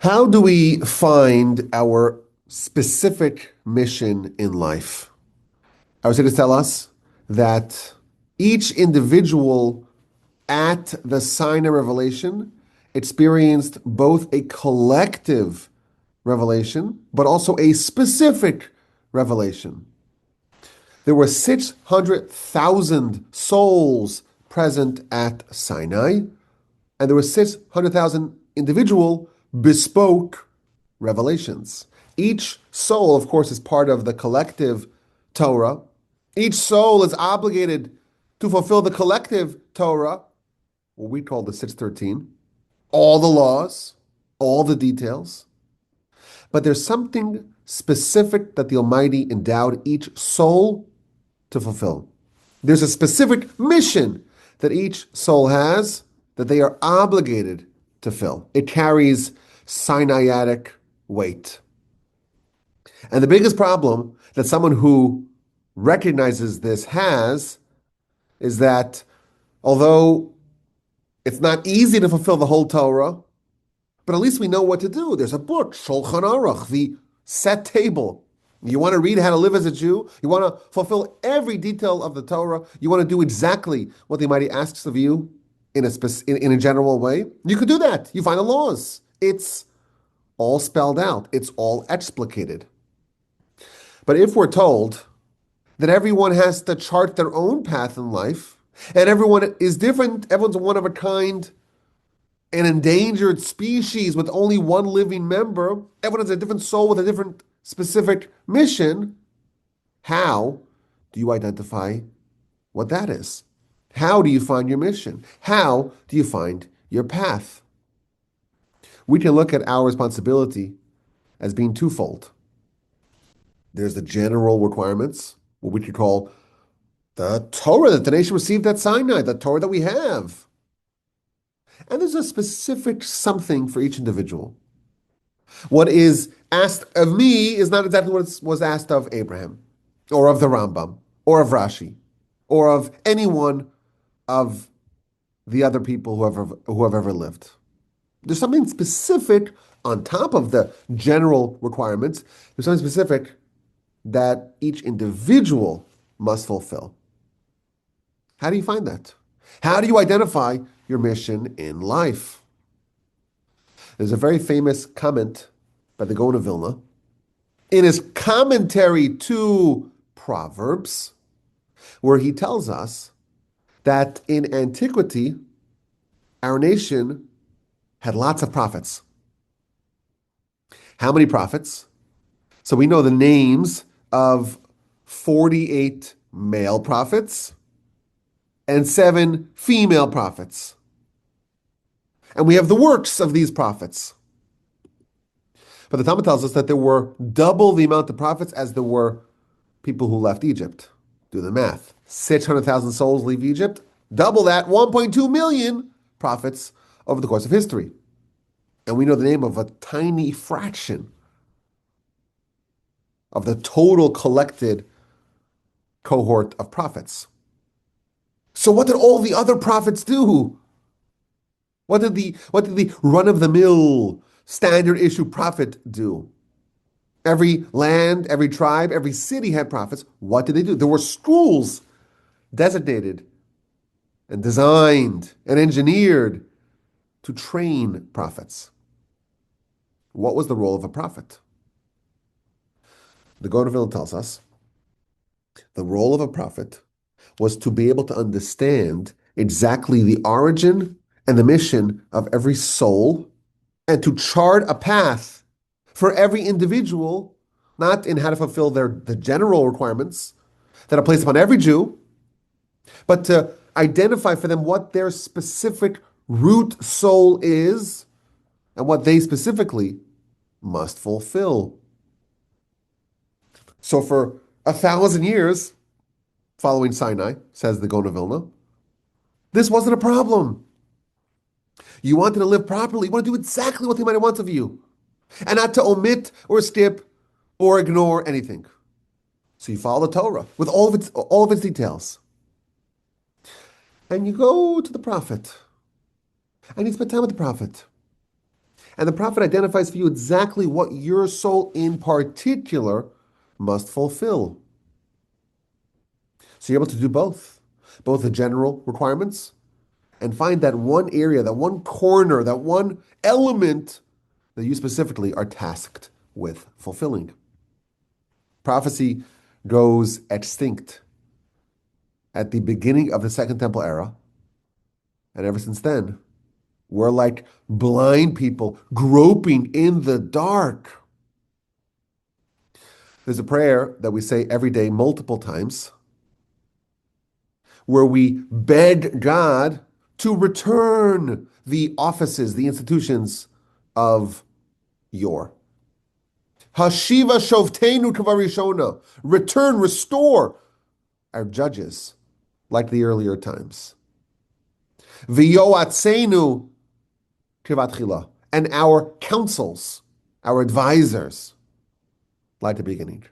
How do we find our specific mission in life? Our sages tell us that each individual at the Sinai revelation experienced both a collective revelation, but also a specific revelation. There were 600,000 souls present at Sinai, and there were 600,000 individual bespoke revelations. Each soul, of course, is part of the collective Torah. Each soul is obligated to fulfill the collective Torah, what we call the 613, all the laws, all the details. But there's something specific that the Almighty endowed each soul to fulfill. There's a specific mission that each soul has that they are obligated to fill. It carries Sinaitic weight. And the biggest problem that someone who recognizes this has is that although it's not easy to fulfill the whole Torah, but at least we know what to do. There's a book, Shulchan Aruch, the set table. You want to read how to live as a Jew? You want to fulfill every detail of the Torah? You want to do exactly what the Almighty asks of you in a general way? You could do that. You find the laws. It's all spelled out. It's all explicated. But if we're told that everyone has to chart their own path in life, and everyone is different, everyone's one of a kind, an endangered species with only one living member, everyone has a different soul with a different specific mission, how do you identify what that is? How do you find your mission? How do you find your path? We can look at our responsibility as being twofold. There's the general requirements, what we could call the Torah that the nation received at Sinai, the Torah that we have. And there's a specific something for each individual. What is asked of me is not exactly what was asked of Abraham, or of the Rambam, or of Rashi, or of anyone of the other people who have ever lived. There's something specific on top of the general requirements. There's something specific that each individual must fulfill. How do you find that? How do you identify your mission in life? There's a very famous comment by the Gaon of Vilna in his commentary to Proverbs, where he tells us that in antiquity, our nation had lots of prophets. How many prophets? So we know the names of 48 male prophets and 7 female prophets. And we have the works of these prophets. But the Talmud tells us that there were double the amount of prophets as there were people who left Egypt. Do the math. 600,000 souls leave Egypt. Double that, 1.2 million prophets over the course of history. And we know the name of a tiny fraction of the total collected cohort of prophets. So what did all the other prophets do? What did the run-of-the-mill standard issue prophet do? Every land, every tribe, every city had prophets. What did they do? There were schools designated and designed and engineered to train prophets. What was the role of a prophet? The Gaon of Vilna tells us the role of a prophet was to be able to understand exactly the origin and the mission of every soul and to chart a path for every individual, not in how to fulfill the general requirements that are placed upon every Jew, but to identify for them what their specific root soul is and what they specifically must fulfill. So for 1,000 years following Sinai, says the Gaon of Vilna, this wasn't a problem. You wanted to live properly. You want to do exactly what the Almighty wants of you, and not to omit or skip or ignore anything. So you follow the Torah with all of its details. And you go to the prophet, and you spend time with the prophet. And the prophet identifies for you exactly what your soul in particular must fulfill. So you're able to do both the general requirements and find that one area, that one corner, that one element that you specifically are tasked with fulfilling. Prophecy goes extinct at the beginning of the Second Temple era, and ever since then, we're like blind people groping in the dark. There's a prayer that we say every day multiple times where we beg God to return the offices, the institutions of yore. Hashiva shovteinu kavarishona. Return, restore our judges like the earlier times. V'yoatzenu kivatchila. And our counsels, our advisors, like the beginning.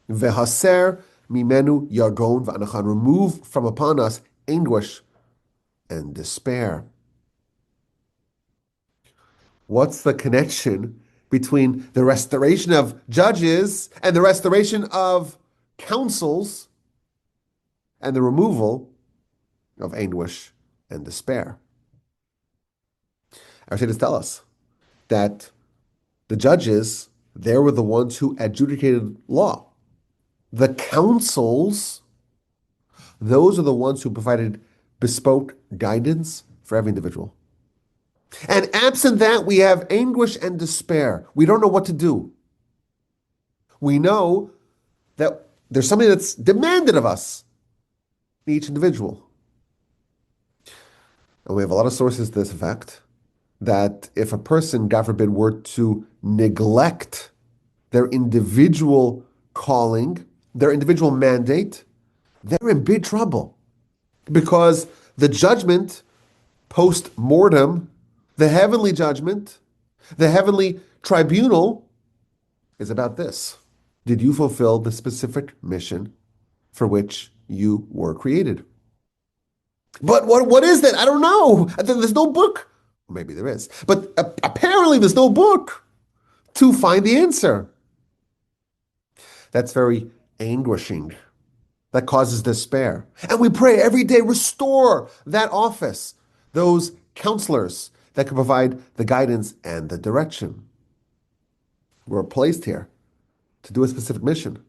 Vehaser mimenu yagon v'anachan. Remove from upon us anguish and despair. What's the connection between the restoration of judges and the restoration of councils and the removal of anguish and despair? Our sages tell us that the judges, they were the ones who adjudicated law. The councils, those are the ones who provided bespoke guidance for every individual. And absent that, we have anguish and despair. We don't know what to do. We know that there's something that's demanded of us, each individual. And we have a lot of sources to this effect, that if a person, God forbid, were to neglect their individual calling, their individual mandate, they're in big trouble. Because the judgment post-mortem, the heavenly judgment, the heavenly tribunal is about this. Did you fulfill the specific mission for which you were created? But what is that? I don't know. There's no book. Maybe there is. But apparently there's no book to find the answer. That's very anguishing. That causes despair. And we pray every day, restore that office, those counselors that can provide the guidance and the direction. We're placed here to do a specific mission.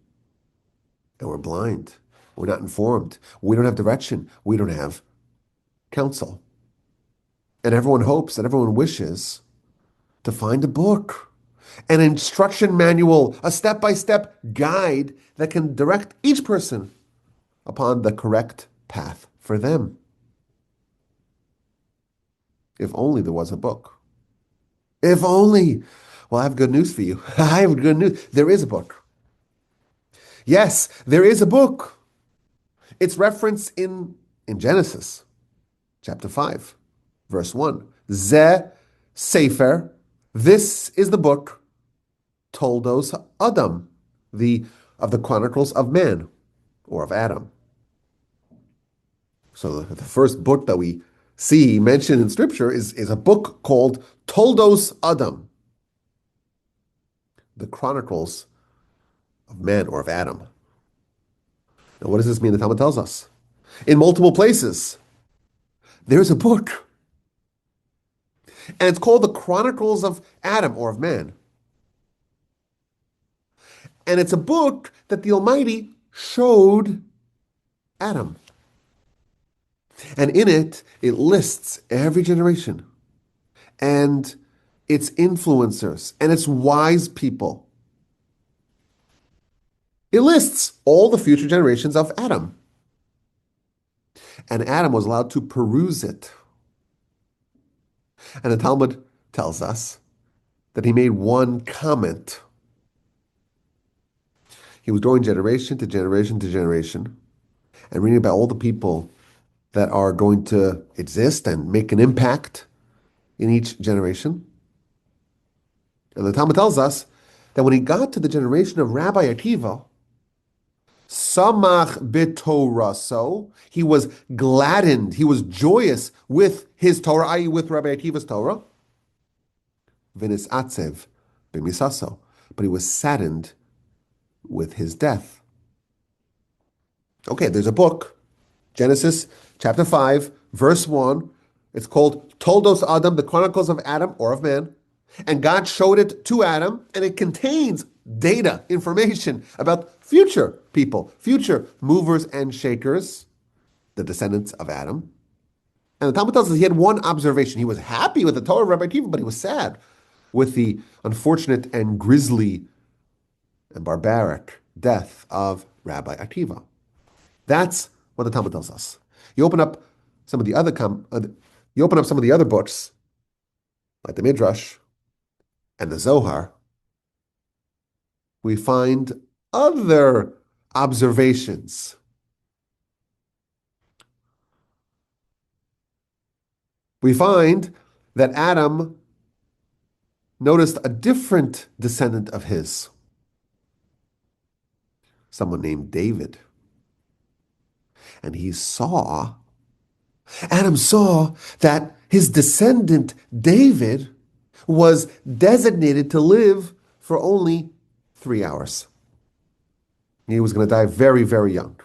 And we're blind. We're not informed. We don't have direction. We don't have counsel. And everyone hopes and everyone wishes to find a book, an instruction manual, a step-by-step guide that can direct each person upon the correct path for them. If only there was a book. If only. Well, I have good news for you. I have good news. There is a book. Yes, there is a book. It's referenced in Genesis, chapter 5, verse 1. Ze Sefer, this is the book, Toldos Adam, of the Chronicles of Man, or of Adam. So the first book that we see mentioned in Scripture is a book called Toldos Adam, the Chronicles of Man, or of Adam. Now, what does this mean? The Talmud tells us. In multiple places, there's a book. And it's called the Chronicles of Adam, or of Man. And it's a book that the Almighty showed Adam. And in it, it lists every generation and its influencers and its wise people. It lists all the future generations of Adam. And Adam was allowed to peruse it. And the Talmud tells us that he made one comment. He was going generation to generation to generation and reading about all the people that are going to exist and make an impact in each generation. And the Talmud tells us that when he got to the generation of Rabbi Akiva, Samach b'Torah, he was gladdened, he was joyous with his Torah, i.e. with Rabbi Akiva's Torah. Vinis atzev b'misaso. But he was saddened with his death. Okay, there's a book, Genesis chapter 5, verse 1. It's called Toldos Adam, the Chronicles of Adam or of Man. And God showed it to Adam, and it contains data, information about future people, future movers and shakers, the descendants of Adam. And the Talmud tells us he had one observation. He was happy with the Torah of Rabbi Akiva, but he was sad with the unfortunate and grisly and barbaric death of Rabbi Akiva. That's what the Talmud tells us. You open up some of the other books, like the Midrash and the Zohar, we find other observations. We find that Adam noticed a different descendant of his, someone named David. And Adam saw that his descendant David was designated to live for only 3 hours. He was going to die very, very young.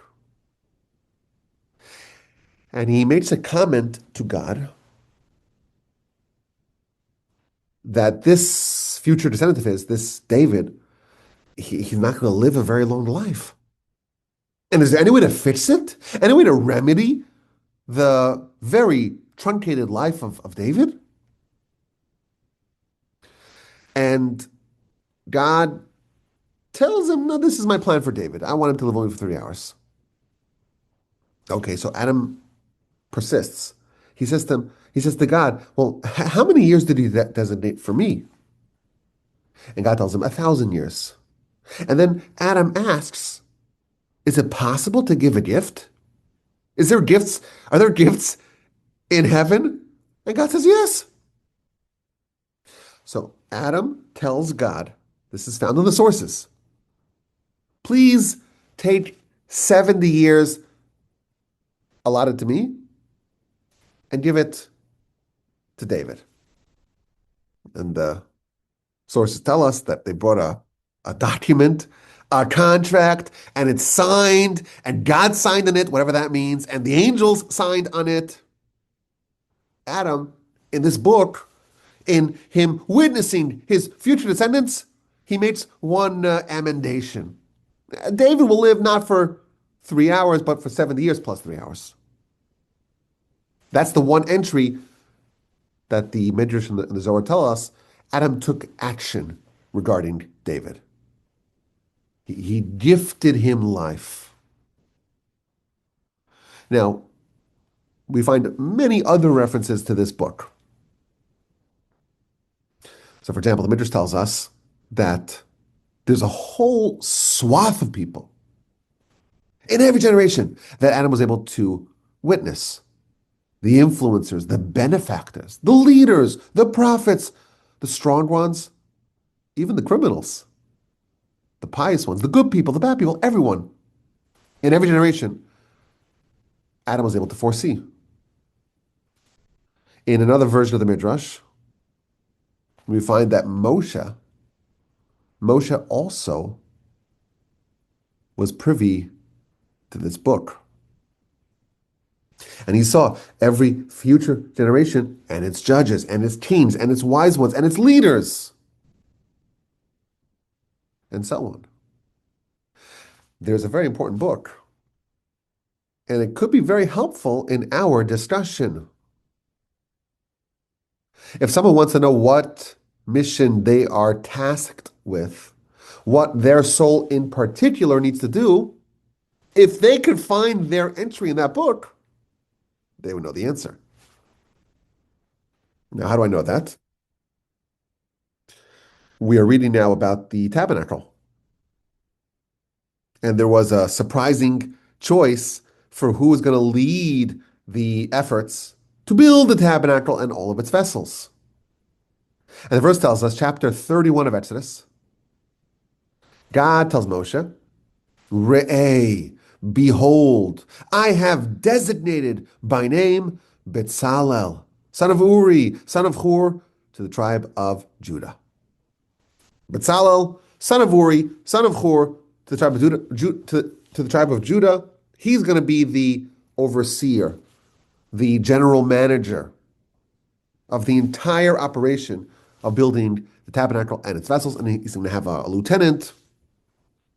And he makes a comment to God that this future descendant of his, this David, he's not going to live a very long life. And is there any way to fix it? Any way to remedy the very truncated life of David? And God tells him, no, this is my plan for David. I want him to live only for 3 hours. Okay, so Adam persists. He says to God, well, how many years did he designate for me? And God tells him 1,000 years. And then Adam asks, is it possible to give a gift? Are there gifts in heaven? And God says, yes. So Adam tells God, this is found in the sources, please take 70 years allotted to me and give it to David. And the sources tell us that they brought a document, a contract, and it's signed, and God signed on it, whatever that means, and the angels signed on it. Adam, in this book, in him witnessing his future descendants, he makes one amendation. David will live not for 3 hours, but for 70 years plus 3 hours. That's the one entry that the Midrash and the Zohar tell us. Adam took action regarding David. He gifted him life. Now, we find many other references to this book. So, for example, the Midrash tells us that there's a whole swath of people in every generation that Adam was able to witness. The influencers, the benefactors, the leaders, the prophets, the strong ones, even the criminals, the pious ones, the good people, the bad people, everyone. In every generation, Adam was able to foresee. In another version of the Midrash, we find that Moshe also was privy to this book. And he saw every future generation and its judges and its kings and its wise ones and its leaders and so on. There's a very important book, and it could be very helpful in our discussion. If someone wants to know what mission they are tasked with, what their soul in particular needs to do, if they could find their entry in that book, they would know the answer. Now, how do I know that? We are reading now about the tabernacle. And there was a surprising choice for who was going to lead the efforts to build the tabernacle and all of its vessels. And the verse tells us, chapter 31 of Exodus, God tells Moshe, Re'eh, behold, I have designated by name Betzalel, son of Uri, son of Hur, to the tribe of Judah. Bezalel, son of Uri, son of Hur, to the tribe of Judah, to the tribe of Judah. He's going to be the overseer, the general manager of the entire operation of building the tabernacle and its vessels. And he's going to have a lieutenant,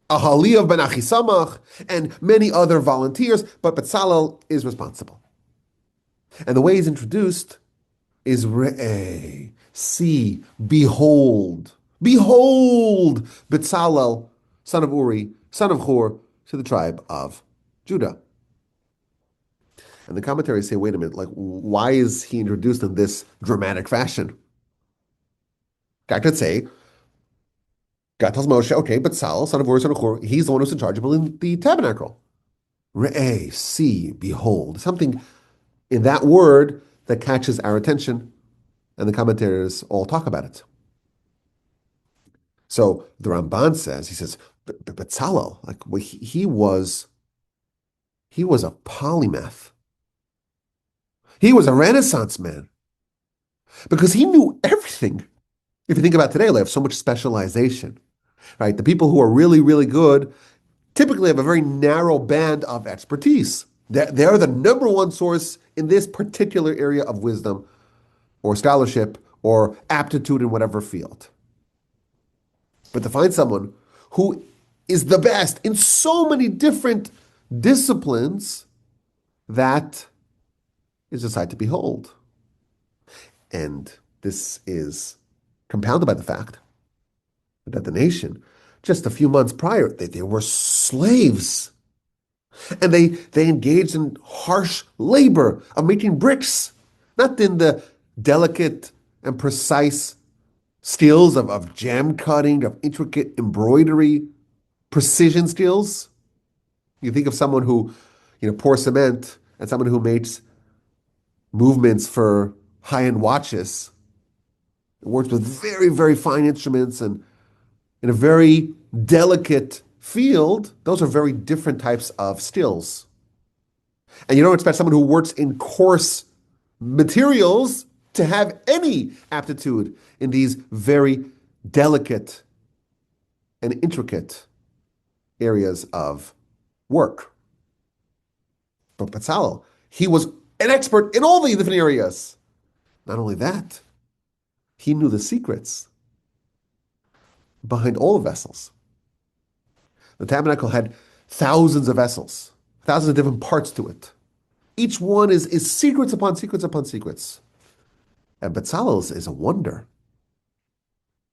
Ahaliav ben Achisamach, and many other volunteers, but Bezalel is responsible. And the way he's introduced is Re'eh, see, behold, behold, Bezalel, son of Uri, son of Hur, to the tribe of Judah. And the commentaries say, wait a minute, like, why is he introduced in this dramatic fashion? God could say, God tells Moshe, okay, Bezalel, son of Uri, son of Hur, he's the one who's in charge of building the tabernacle. Re'eh, see, behold, something in that word that catches our attention, and the commentators all talk about it. So the Ramban says, he says, Bezalel, like he was a polymath. He was a Renaissance man because he knew everything. If you think about today, they have so much specialization, right? The people who are really, really good typically have a very narrow band of expertise. They're the number one source in this particular area of wisdom or scholarship or aptitude in whatever field. But to find someone who is the best in so many different disciplines, that is a sight to behold. And this is compounded by the fact that the nation, just a few months prior, they were slaves. And they engaged in harsh labor of making bricks, not in the delicate and precise skills of jam cutting, of intricate embroidery, precision skills. You think of someone who, pours cement and someone who makes movements for high-end watches. It works with very, very fine instruments and in a very delicate field. Those are very different types of skills. And you don't expect someone who works in coarse materials to have any aptitude in these very delicate and intricate areas of work. But Bezalel, he was an expert in all the different areas. Not only that, he knew the secrets behind all the vessels. The tabernacle had thousands of vessels, thousands of different parts to it. Each one is secrets upon secrets upon secrets. And Bezalel is a wonder.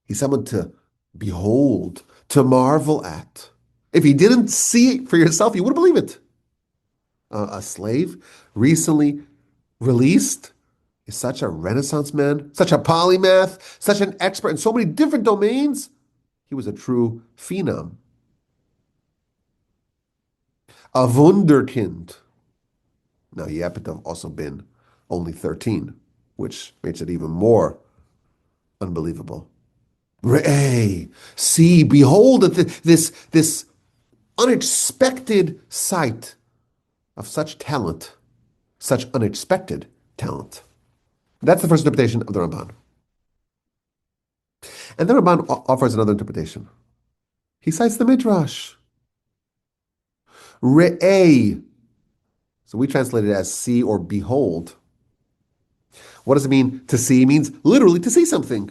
He's someone to behold, to marvel at. If you didn't see it for yourself, you wouldn't believe it. A slave recently released is such a Renaissance man, such a polymath, such an expert in so many different domains. He was a true phenom. A wunderkind. Now, he happened to have also been only 13, which makes it even more unbelievable. Re'eh, see, behold this unexpected sight of such talent, such unexpected talent. That's the first interpretation of the Ramban. And then Ramban offers another interpretation. He cites the Midrash. Re'eh. So we translate it as see or behold. What does it mean to see? It means literally to see something.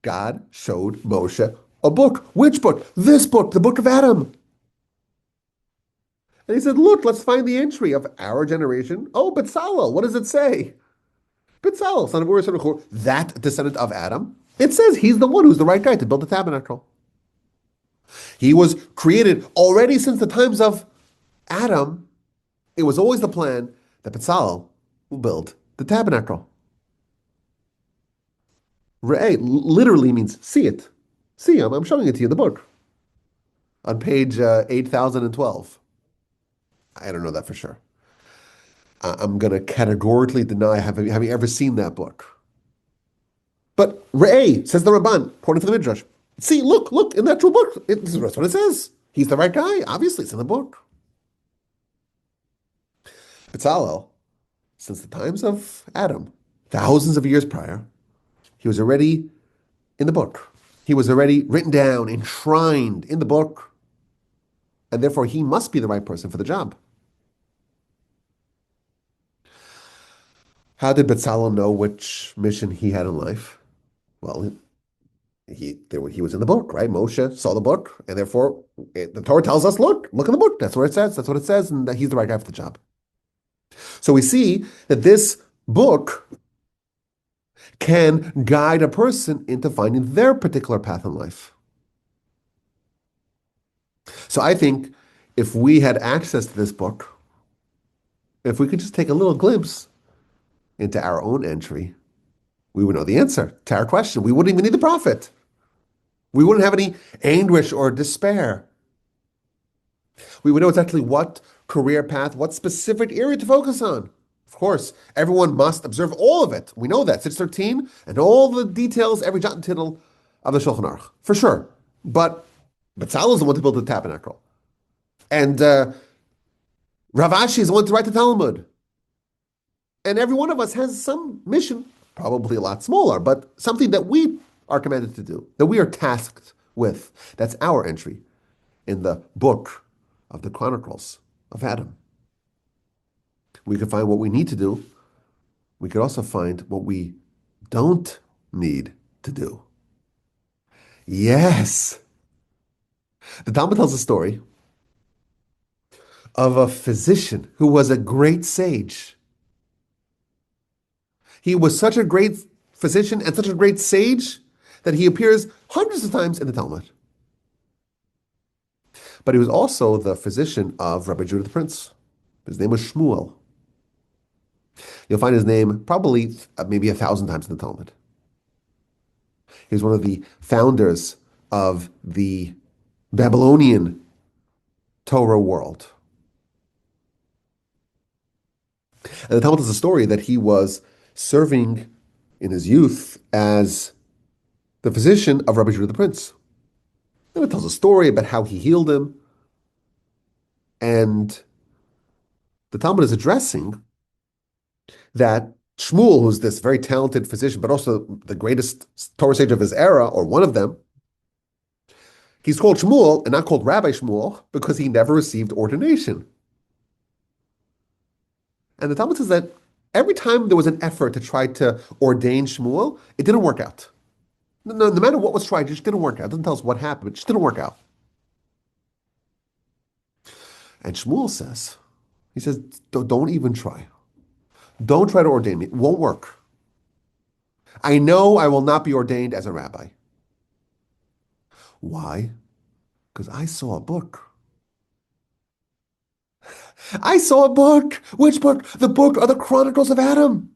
God showed Moshe a book. Which book? This book, the book of Adam. And he said, look, let's find the entry of our generation. Oh, Bezalel, what does it say? Bezalel, son of Uri, son of Hur, that descendant of Adam. It says he's the one who's the right guy to build the tabernacle. He was created already since the times of Adam. It was always the plan that Bezalel will build the tabernacle. Re'eh literally means see it. See, I'm showing it to you in the book. On page 8012. I don't know that for sure. I'm going to categorically deny having ever seen that book. But Re'eh, says the Ramban, according to the Midrash. See, look, in the actual book. That's what it says. He's the right guy. Obviously, it's in the book. Bezalel, since the times of Adam, thousands of years prior. He was already in the book. He was already written down, enshrined in the book, and therefore he must be the right person for the job. How did Bezalel know which mission he had in life? Well, he was in the book, right? Moshe saw the book, and therefore the Torah tells us, look in the book. That's what it says. That's what it says, and that he's the right guy for the job. So we see that this book can guide a person into finding their particular path in life. So I think if we had access to this book, if we could just take a little glimpse into our own entry, we would know the answer to our question. We wouldn't even need the prophet. We wouldn't have any anguish or despair. We would know exactly what career path, what specific area to focus on. Of course, everyone must observe all of it. We know that, 613, and all the details, every jot and tittle of the Shulchan Aruch, for sure. But Bezalel is the one to build the tabernacle. And Rav Ashi is the one to write the Talmud. And every one of us has some mission, probably a lot smaller, but something that we are commanded to do, that we are tasked with. That's our entry in the book of the Chronicles of Adam. We can find what we need to do. We could also find what we don't need to do. Yes. The Talmud tells a story of a physician who was a great sage. He was such a great physician and such a great sage that he appears hundreds of times in the Talmud. But he was also the physician of Rabbi Judah the Prince. His name was Shmuel. You'll find his name probably maybe 1,000 times in the Talmud. He was one of the founders of the Babylonian Torah world. And the Talmud tells a story that he was serving in his youth as the physician of Rabbi Judah the Prince. And it tells a story about how he healed him. And the Talmud is addressing that Shmuel, who's this very talented physician, but also the greatest Torah sage of his era, or one of them, he's called Shmuel and not called Rabbi Shmuel because he never received ordination. And the Talmud says that every time there was an effort to try to ordain Shmuel, it didn't work out. No matter what was tried, it just didn't work out. It doesn't tell us what happened, it just didn't work out. And Shmuel says, he says, don't even try. Don't try to ordain me. It won't work. I know I will not be ordained as a rabbi. Why? Because I saw a book. I saw a book. Which book? The book of the Chronicles of Adam.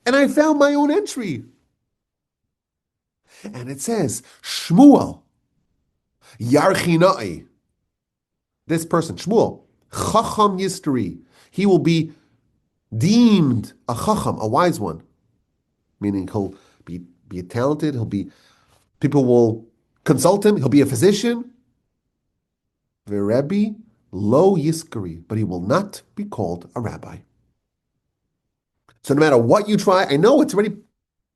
And I found my own entry. And it says, Shmuel, Yarchinai. This person, Shmuel, Chacham Yisteri. He will be deemed a Chacham, a wise one. Meaning he'll be talented, people will consult him, he'll be a physician. Verebi lo yiskari, but he will not be called a rabbi. So no matter what you try, I know it's already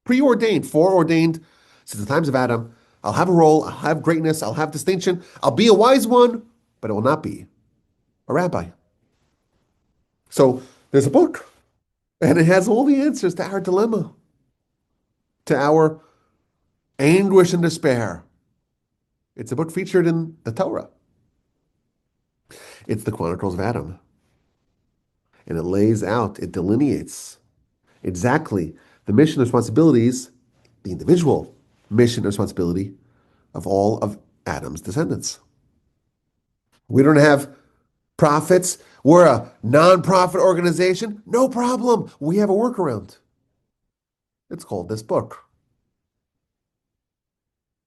preordained, foreordained since the times of Adam. I'll have a role, I'll have greatness, I'll have distinction, I'll be a wise one, but it will not be a rabbi. So there's a book, and it has all the answers to our dilemma, to our anguish and despair. It's a book featured in the Torah. It's the Chronicles of Adam. And it lays out, it delineates exactly the mission and responsibilities, the individual mission and responsibility of all of Adam's descendants. We don't have prophets. We're a non-profit organization. No problem. We have a workaround. It's called this book.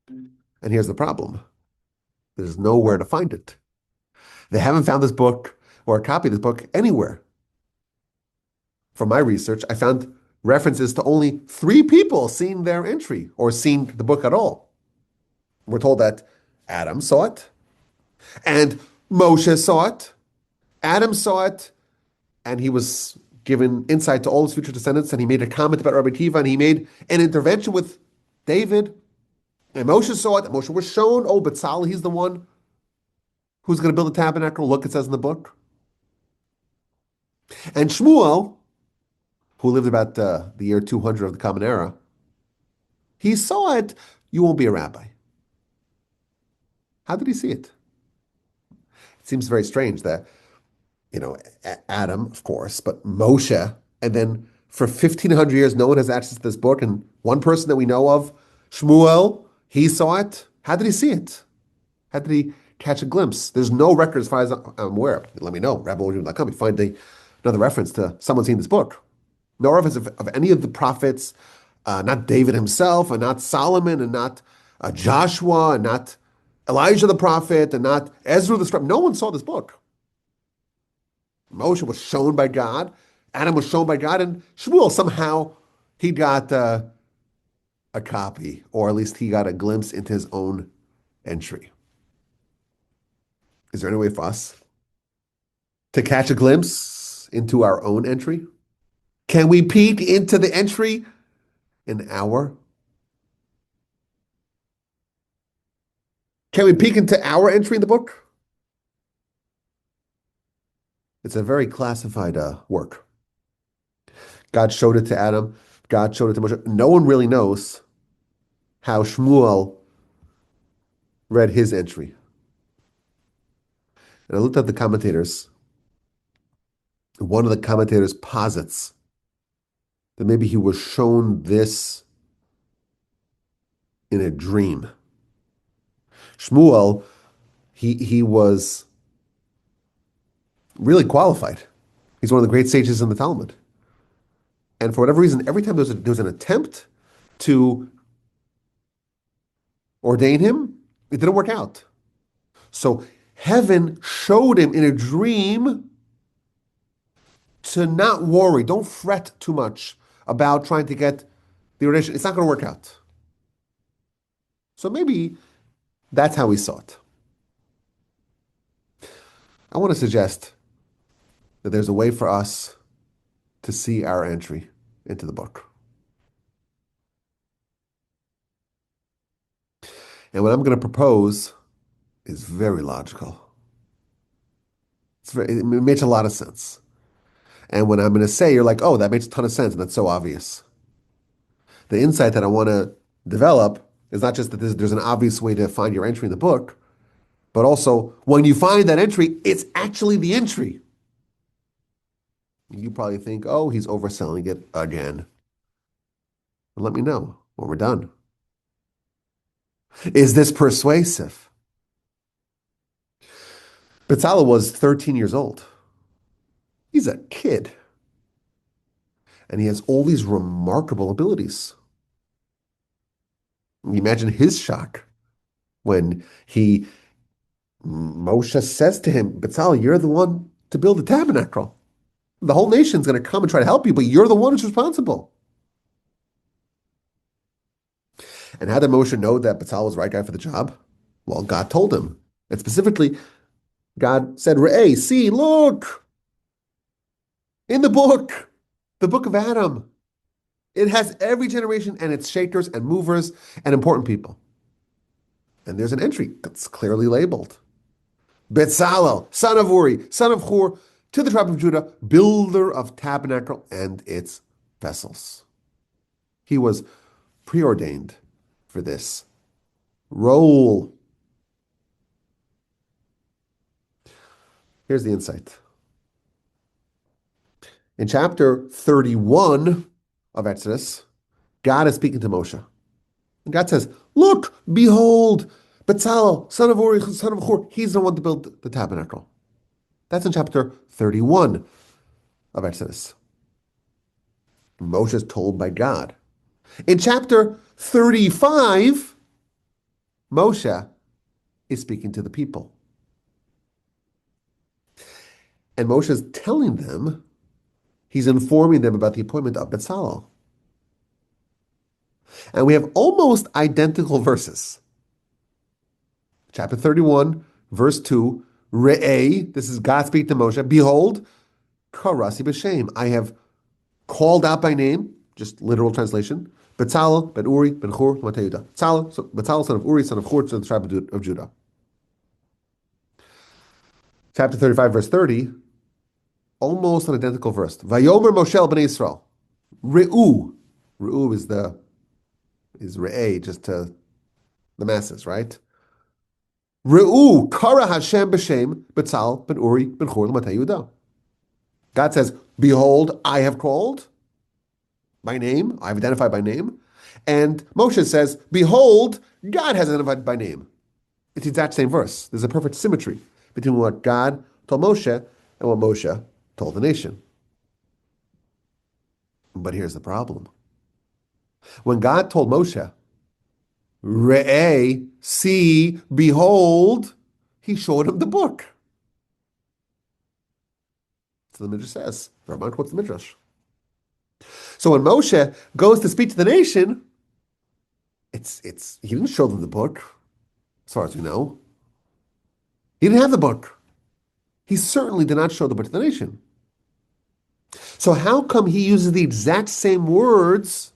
And here's the problem. There's nowhere to find it. They haven't found this book or a copy of this book anywhere. From my research, I found references to only 3 people seeing their entry or seeing the book at all. We're told that Adam saw it, and Moshe saw it, Adam saw it, and he was given insight to all his future descendants, and he made a comment about Rabbi Kiva, and he made an intervention with David. And Moshe saw it. Moshe was shown, oh, Betzalel, he's the one who's going to build the tabernacle. Look, it says in the book. And Shmuel, who lived about the year 200 of the Common Era, he saw it. You won't be a rabbi. How did he see it? It seems very strange that, Adam, of course, but Moshe, and then for 1,500 years, no one has access to this book. And one person that we know of, Shmuel, he saw it. How did he see it? How did he catch a glimpse? There's no record as far as I'm aware. Let me know. RabbiWilliam.com. You find another reference to someone seeing this book. No reference of any of the prophets, not David himself, and not Solomon, and not Joshua, and not Elijah the prophet, and not Ezra the scribe. No one saw this book. Moshe was shown by God. Adam was shown by God. And Shmuel, somehow, he got a copy, or at least he got a glimpse into his own entry. Is there any way for us to catch a glimpse into our own entry? Can we peek into the entry in our? Can we peek into our entry in the book? It's a very classified work. God showed it to Adam. God showed it to Moshe. No one really knows how Shmuel read his entry. And I looked at the commentators. One of the commentators posits that maybe he was shown this in a dream. Shmuel, he was really qualified. He's one of the great sages in the Talmud. And for whatever reason, every time there was an attempt to ordain him, it didn't work out. So heaven showed him in a dream to not worry, don't fret too much about trying to get the ordination. It's not going to work out. So maybe that's how he saw it. I want to suggest that there's a way for us to see our entry into the book. And what I'm going to propose is very logical. It makes a lot of sense. And when I'm going to say, you're like, oh, that makes a ton of sense, and that's so obvious. The insight that I want to develop is not just that there's an obvious way to find your entry in the book, but also when you find that entry, it's actually the entry. You probably think, oh, he's overselling it again. But let me know when we're done. Is this persuasive? Betzalel was 13 years old. He's a kid. And he has all these remarkable abilities. Imagine his shock when Moshe says to him, Betzalel, you're the one to build the tabernacle. The whole nation's going to come and try to help you, but you're the one who's responsible. And how did Moshe know that Betzalel was the right guy for the job? Well, God told him. And specifically, God said, Re'eh, see, look, in the book of Adam, it has every generation and its shakers and movers and important people. And there's an entry that's clearly labeled. Betzalel, son of Uri, son of Hur, to the tribe of Judah, builder of tabernacle and its vessels. He was preordained for this role. Here's the insight. In chapter 31 of Exodus, God is speaking to Moshe. And God says, look, behold, Betzalel, son of Uri, son of Hur, he's the one to build the tabernacle. That's in chapter 31 of Exodus. Moshe is told by God. In chapter 35, Moshe is speaking to the people. And Moshe is telling them, he's informing them about the appointment of Betzalel. And we have almost identical verses. Chapter 31, verse 2, Re'eh, this is God speaking to Moshe, behold, karasi b'shem. I have called out by name, just literal translation. Betzalel ben Uri ben Hur Mata Yehuda. Betzalel son of Uri son of Hur, son of the tribe of Judah. Chapter 35, verse 30, almost an identical verse. Vayomer Moshe el bnei Yisrael. Re'u. Re'u is re'eh, just to the masses, right? Re'u kara Hashem b'shem Betzalel ben Uri ben Hur Mata Yehuda. God says, behold, I have called by name, I've identified by name. And Moshe says, behold, God has identified by name. It's the exact same verse. There's a perfect symmetry between what God told Moshe and what Moshe told the nation. But here's the problem. When God told Moshe, Re'eh, see, behold, he showed him the book. So the Midrash says, Rabban quotes the Midrash. So when Moshe goes to speak to the nation, he didn't show them the book, as far as we know. He didn't have the book. He certainly did not show the book to the nation. So how come he uses the exact same words,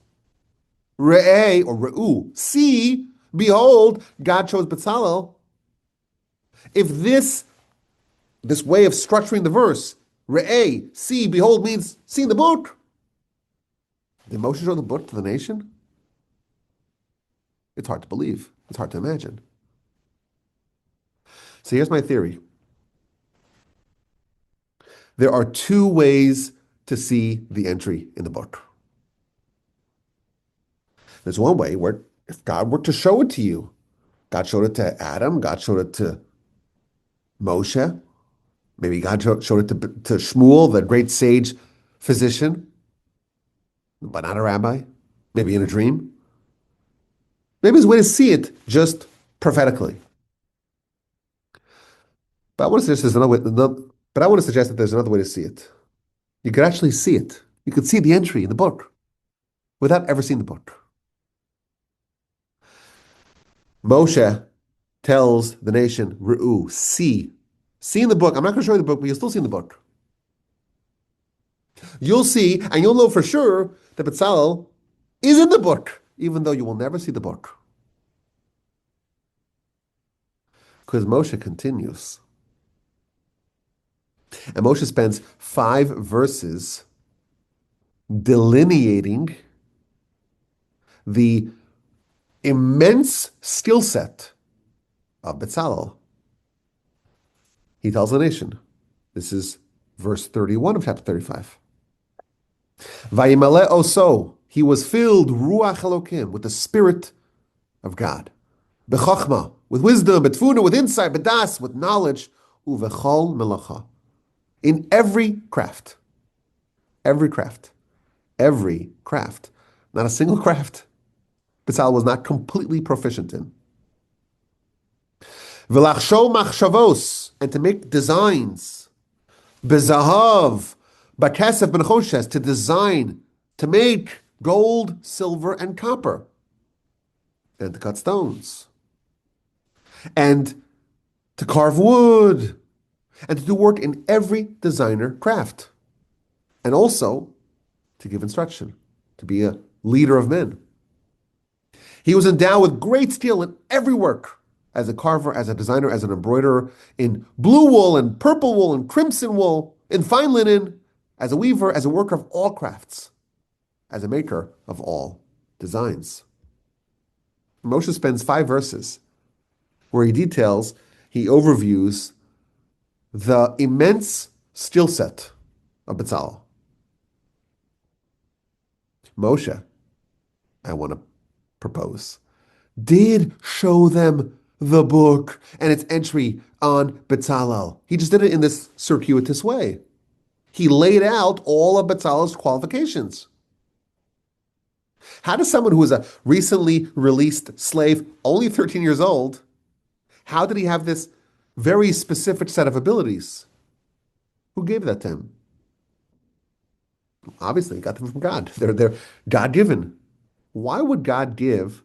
re'eh or re'u, see, behold, God chose Betzalel, if this way of structuring the verse, re'eh, see, behold, means see the book, did Moshe show the book to the nation? It's hard to believe. It's hard to imagine. So here's my theory. There are two ways to see the entry in the book. There's one way where if God were to show it to you, God showed it to Adam, God showed it to Moshe, maybe God showed it to Shmuel, the great sage physician, but not a rabbi, maybe in a dream. Maybe there's a way to see it just prophetically. But I want to suggest that there's another way to see it. You could actually see it. You could see the entry in the book without ever seeing the book. Moshe tells the nation, Re'u, see. See in the book. I'm not going to show you the book, but you'll still see in the book. You'll see, and you'll know for sure that Betzalel is in the book, even though you will never see the book. Because Moshe continues. And Moshe spends 5 verses delineating the immense skill set of Betzalel. He tells the nation, this is verse 31 of chapter 35. Vayimale oso, he was filled, Ruach Elokim, with the Spirit of God. Bechachma, with wisdom, betfuna, with insight, bedas, with knowledge, uvechol melacha. In every craft. Every craft. Every craft. Not a single craft Betzalel was not completely proficient in. V'lachsho machshavos, and to make designs. Bezahav, bakesef benchoshes, to design, to make gold, silver, and copper. And to cut stones. And to carve wood. And to do work in every designer craft. And also to give instruction, to be a leader of men. He was endowed with great skill in every work, as a carver, as a designer, as an embroiderer, in blue wool and purple wool and crimson wool, in fine linen, as a weaver, as a worker of all crafts, as a maker of all designs. Moshe spends 5 verses where he overviews the immense skill set of Betzalel. Moshe, I want to propose, did show them the book and its entry on Betzalel. He just did it in this circuitous way. He laid out all of Betzalel's qualifications. How does someone who is a recently released slave, only 13 years old, how did he have this very specific set of abilities? Who gave that to him? Obviously, he got them from God. They're God-given. Why would God give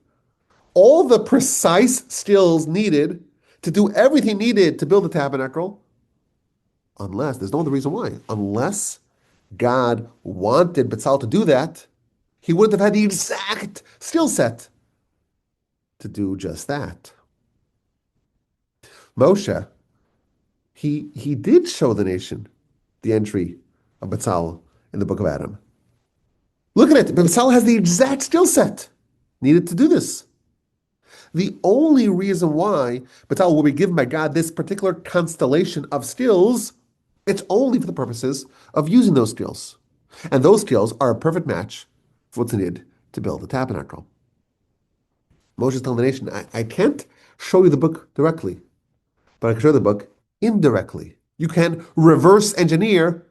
all the precise skills needed to do everything needed to build the tabernacle? Unless, there's no other reason why, unless God wanted Bezalel to do that, he wouldn't have had the exact skill set to do just that. Moshe, he did show the nation the entry of Bezalel in the book of Adam. Look at it. Bezalel has the exact skill set needed to do this. The only reason why Bezalel will be given by God this particular constellation of skills, it's only for the purposes of using those skills. And those skills are a perfect match for what's needed to build the tabernacle. Moshe's telling the nation, I can't show you the book directly, but I can show you the book indirectly. You can reverse engineer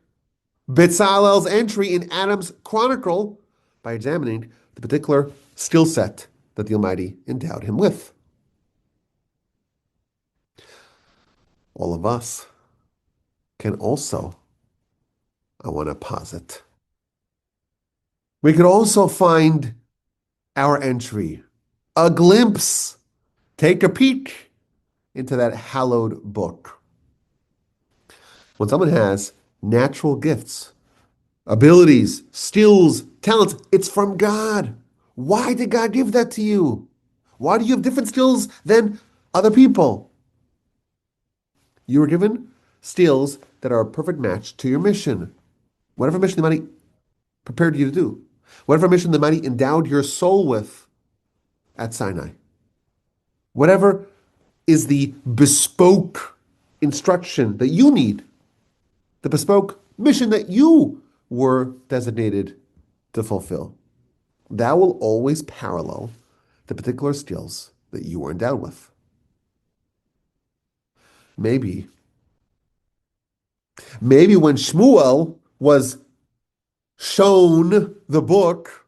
Bezalel's entry in Adam's chronicle by examining the particular skill set that the Almighty endowed him with. All of us can also, I want to posit, we could also find our entry, a glimpse, take a peek into that hallowed book. When someone has natural gifts, abilities, skills, talents, it's from God. Why did God give that to you? Why do you have different skills than other people? You were given skills that are a perfect match to your mission. Whatever mission the Almighty prepared you to do. Whatever mission the Almighty endowed your soul with at Sinai. Whatever is the bespoke instruction that you need, the bespoke mission that you were designated to fulfill. That will always parallel the particular skills that you were endowed with. Maybe when Shmuel was shown the book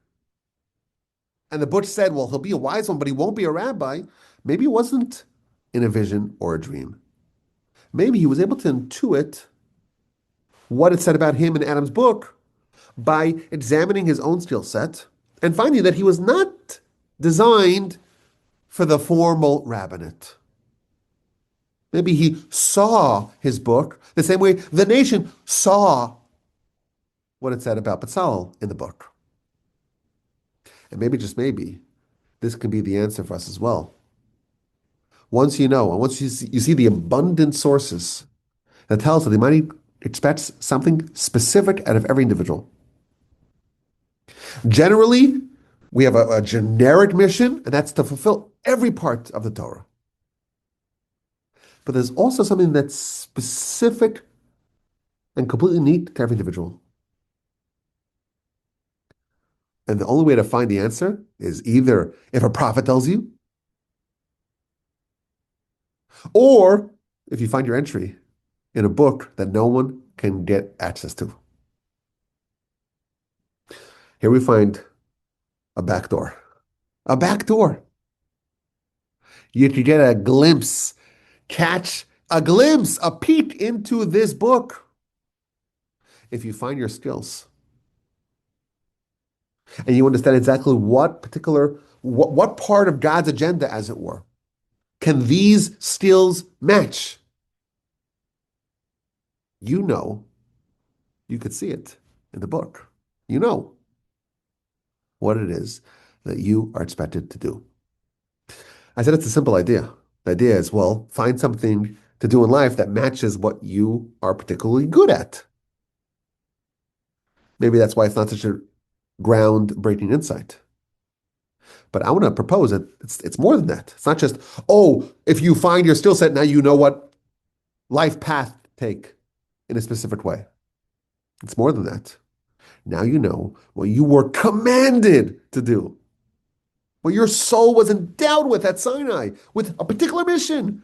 and the book said, well, he'll be a wise one, but he won't be a rabbi, maybe it wasn't in a vision or a dream. Maybe he was able to intuit what it said about him in Adam's book by examining his own skill set and finding that he was not designed for the formal rabbinate. Maybe he saw his book the same way the nation saw what it said about Bezalel in the book. And maybe, just maybe, this can be the answer for us as well. Once you know, and once you see the abundant sources that tell us that the Almighty expects something specific out of every individual. Generally, we have a generic mission, and that's to fulfill every part of the Torah. But there's also something that's specific and completely unique to every individual. And the only way to find the answer is either if a prophet tells you, or if you find your entry in a book that no one can get access to. Here we find a back door. A back door. You can get a glimpse, catch a glimpse, a peek into this book. If you find your skills and you understand exactly what part of God's agenda, as it were, can these skills match? You know, you could see it in the book. You know what it is that you are expected to do. I said it's a simple idea. The idea is, well, find something to do in life that matches what you are particularly good at. Maybe that's why it's not such a groundbreaking insight. But I want to propose that it's more than that. It's not just, oh, if you find your skill set, now you know what life path to take in a specific way. It's more than that. Now you know what you were commanded to do, what your soul was endowed with at Sinai, with a particular mission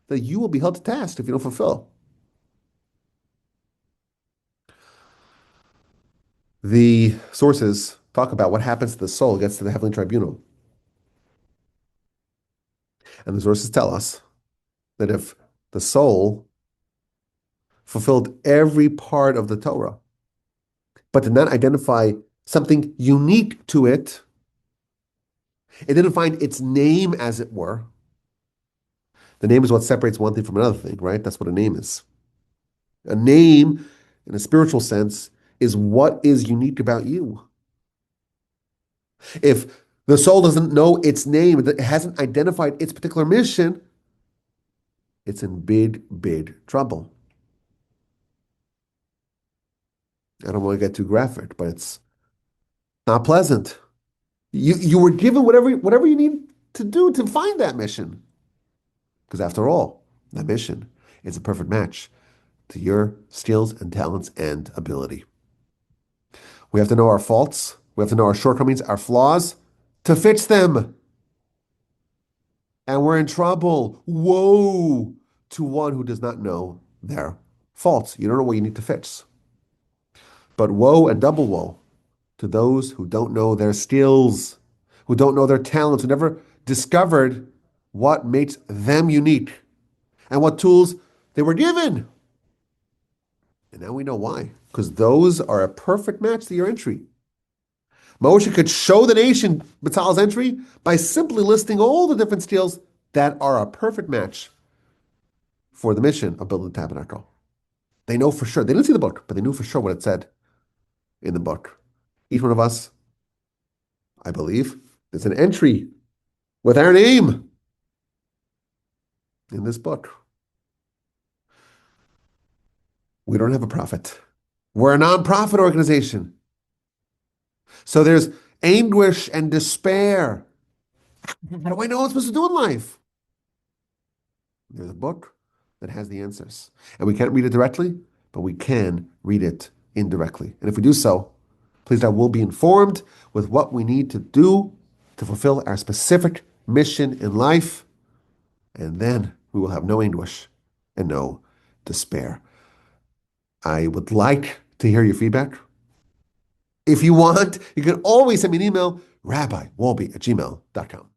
that you will be held to task if you don't fulfill. The sources talk about what happens to the soul gets to the heavenly tribunal. And the sources tell us that if the soul fulfilled every part of the Torah, but did not identify something unique to it, it didn't find its name, as it were. The name is what separates one thing from another thing, right? That's what a name is. A name, in a spiritual sense, is what is unique about you. If the soul doesn't know its name, it hasn't identified its particular mission, it's in big, big trouble. I don't want to get too graphic, but it's not pleasant. You were given whatever you need to do to find that mission. Because after all, that mission is a perfect match to your skills and talents and ability. We have to know our faults. We have to know our shortcomings, our flaws, to fix them. And we're in trouble. Woe to one who does not know their faults. You don't know what you need to fix. But woe and double woe to those who don't know their skills, who don't know their talents, who never discovered what makes them unique and what tools they were given. And now we know why, because those are a perfect match to your entry. Moshe could show the nation Batal's entry by simply listing all the different skills that are a perfect match for the mission of building the tabernacle. They know for sure. They didn't see the book, but they knew for sure what it said in the book. Each one of us, I believe, there's an entry with our name in this book. We don't have a prophet. We're a nonprofit organization. So there's anguish and despair. How do I know what I'm supposed to do in life? There's a book that has the answers. And we can't read it directly, but we can read it indirectly. And if we do so, please God, we'll be informed with what we need to do to fulfill our specific mission in life. And then we will have no anguish and no despair. I would like to hear your feedback. If you want, you can always send me an email, rabbiwolbe@gmail.com.